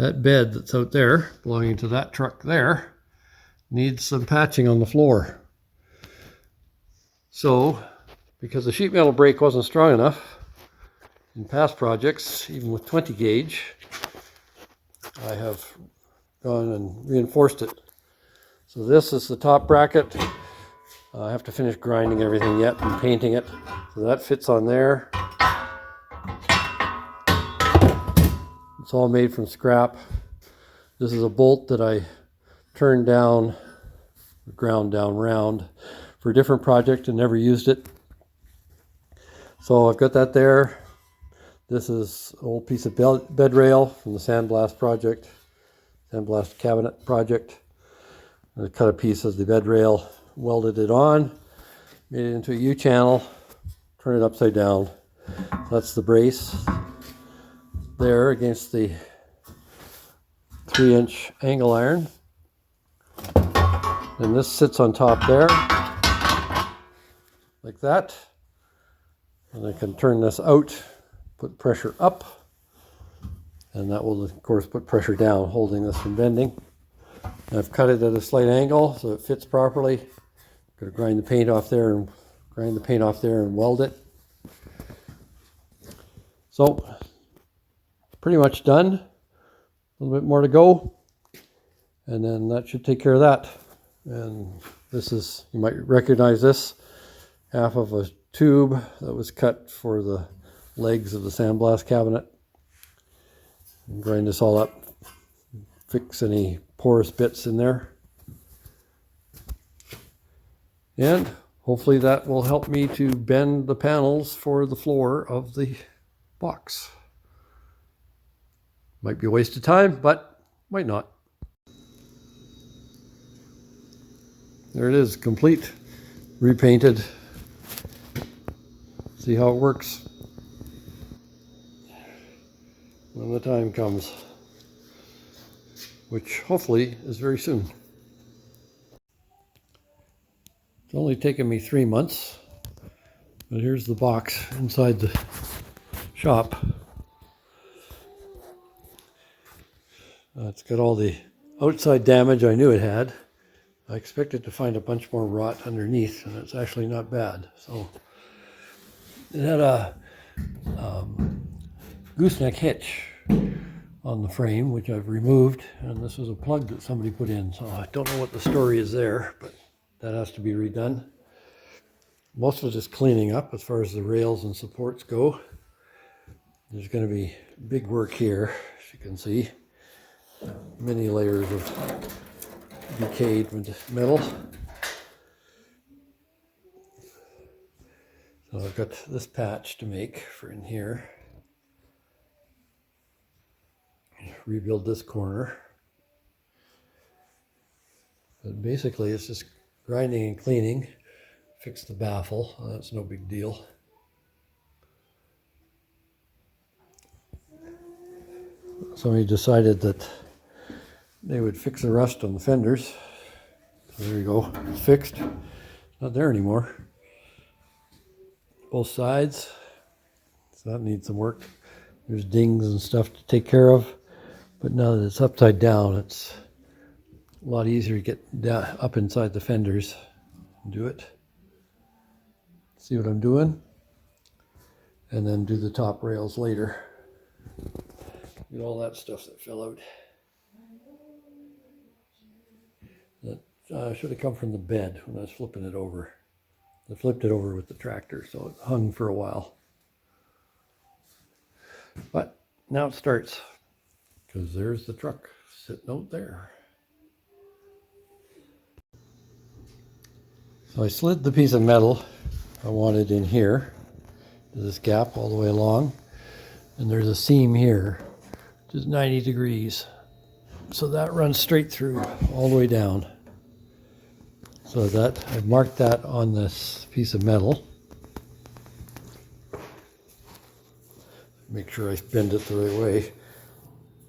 that bed that's out there, belonging to that truck there, needs some patching on the floor. So, because the sheet metal brake wasn't strong enough in past projects, even with 20 gauge, I have gone and reinforced it. So this is the top bracket. I have to finish grinding everything yet and painting it. So that fits on there. It's all made from scrap. This is a bolt that I turned down, ground down round for a different project and never used it. So I've got that there. This is an old piece of bed rail from the sandblast project, sandblast cabinet project. I cut a piece of the bed rail, welded it on, made it into a U-channel, turn it upside down. That's the brace there against the 3-inch angle iron. And this sits on top there, like that. And I can turn this out, put pressure up, and that will of course put pressure down, holding this from bending. And I've cut it at a slight angle so it fits properly. I'm going to grind the paint off there and weld it. So pretty much done. A little bit more to go, and then that should take care of that. And this is, you might recognize this, half of a tube that was cut for the legs of the sandblast cabinet. And grind this all up, fix any porous bits in there, and hopefully that will help me to bend the panels for the floor of the box. Might be a waste of time, but might not. There it is, complete, repainted. See how it works when the time comes, which hopefully is very soon. It's only taken me 3 months, but here's the box inside the shop. It's got all the outside damage I knew it had. I expected to find a bunch more rot underneath, and it's actually not bad. So it had a gooseneck hitch on the frame, which I've removed, and this was a plug that somebody put in. So I don't know what the story is there, but that has to be redone. Most of it is cleaning up as far as the rails and supports go. There's going to be big work here, as you can see. Many layers of decayed metal. So I've got this patch to make for in here. Rebuild this corner. But basically it's just grinding and cleaning. Fix the baffle. That's no big deal. Somebody decided that they would fix the rust on the fenders. So there you go, it's fixed. Not there anymore. Both sides. So that needs some work. There's dings and stuff to take care of. But now that it's upside down, it's a lot easier to get down, up inside the fenders and do it. See what I'm doing? And then do the top rails later. Get all that stuff that fell out. That should have come from the bed when I was flipping it over. I flipped it over with the tractor, so it hung for a while. But now it starts, because there's the truck sitting out there. So I slid the piece of metal I wanted in here, to this gap all the way along, and there's a seam here, which is 90 degrees. So that runs straight through all the way down. So that I've marked that on this piece of metal. Make sure I bend it the right way.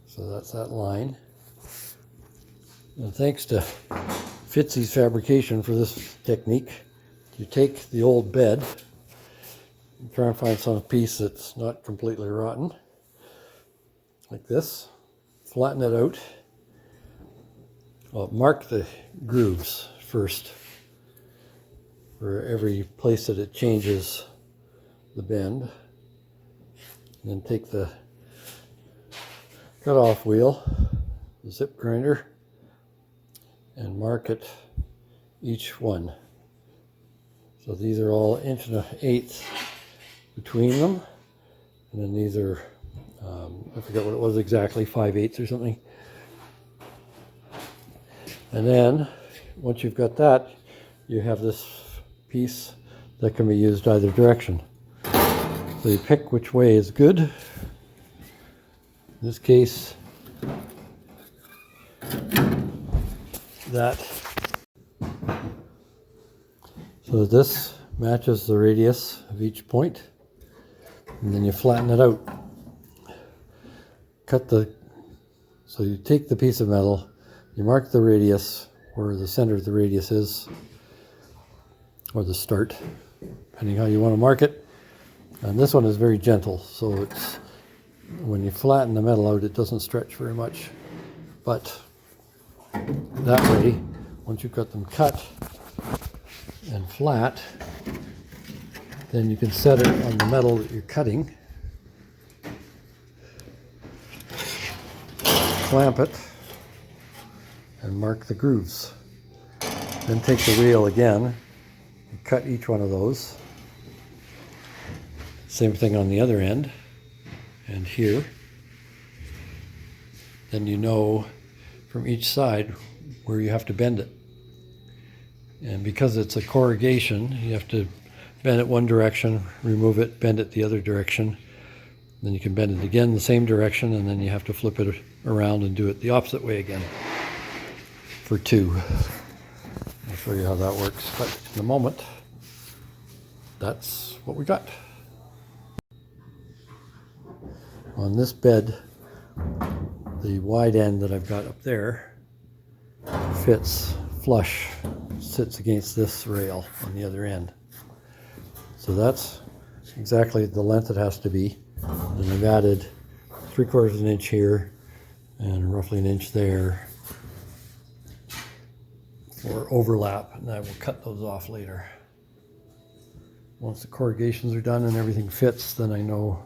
So that's that line. And thanks to Fitzy's fabrication for this technique, you take the old bed and try and find some piece that's not completely rotten, like this. flatten it out. Well, mark the grooves first for every place that it changes the bend. And then take the cut-off wheel, the zip grinder, and mark it each one. So these are all 1.1/8 between them, and then these are I forget what it was exactly, 5/8 or something. And then once you've got that, you have this piece that can be used either direction. So you pick which way is good. In this case, that. So this matches the radius of each point, and then you flatten it out. So you take the piece of metal, you mark the radius where the center of the radius is, or the start, depending how you want to mark it. And this one is very gentle, so it's when you flatten the metal out, it doesn't stretch very much. But that way, once you've got them cut and flat, then you can set it on the metal that you're cutting, clamp it, and mark the grooves. Then take the wheel again and cut each one of those. Same thing on the other end and here. Then you know from each side where you have to bend it. And because it's a corrugation, you have to bend it one direction, remove it, bend it the other direction. Then you can bend it again the same direction, and then you have to flip it around and do it the opposite way again for 2. I'll show you how that works, but in a moment, that's what we got. On this bed, the wide end that I've got up there fits flush, sits against this rail on the other end. So that's exactly the length it has to be. And I've added 3/4 of an inch here and roughly an inch there for overlap, and I will cut those off later. Once the corrugations are done and everything fits, then I know,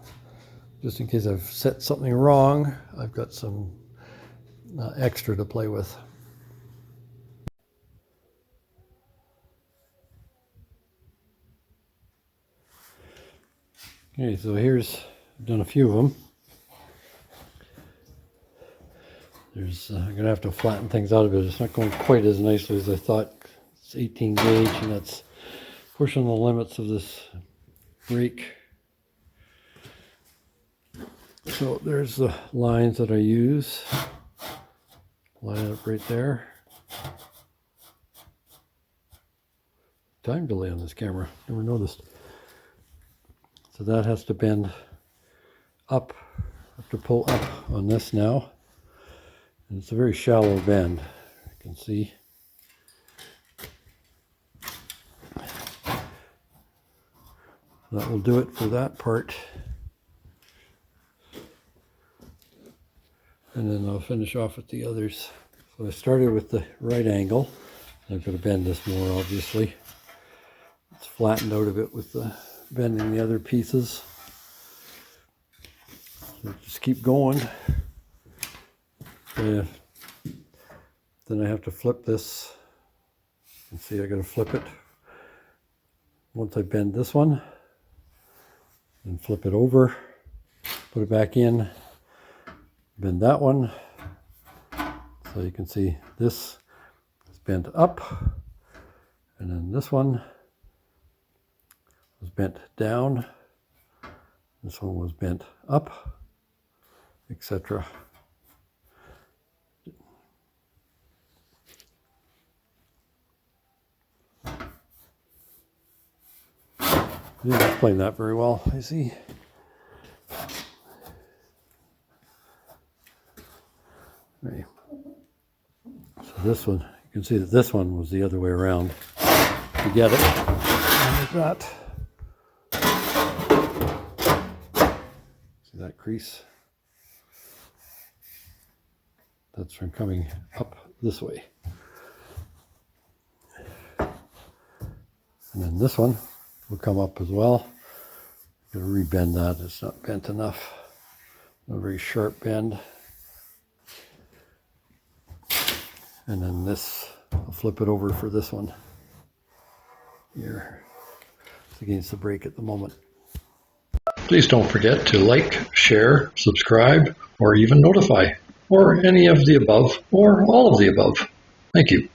just in case I've set something wrong, I've got some extra to play with. Okay, so I've done a few of them. I'm going to have to flatten things out a bit. It's not going quite as nicely as I thought. It's 18 gauge, and that's pushing the limits of this brake. So there's the lines that I use. Line it up right there. Time delay on this camera, never noticed. So that has to bend up, I have to pull up on this now. And it's a very shallow bend, you can see. That will do it for that part. And then I'll finish off with the others. So I started with the right angle. I've got to bend this more, obviously. It's flattened out a bit with the bending the other pieces. So just keep going. Then I have to flip this. You can see I got to flip it. Once I bend this one, and flip it over, put it back in, bend that one. So you can see this is bent up, and then this one was bent down, this one was bent up, etc. Didn't explain that very well, I see. Okay. So this one, you can see that this one was the other way around. You get it? Like that. See that crease? That's from coming up this way. And then this one will come up as well. Gotta rebend that, it's not bent enough. A very sharp bend. And then this, I'll flip it over for this one. Here, it's against the brake at the moment. Please don't forget to like, share, subscribe, or even notify, or any of the above, or all of the above. Thank you.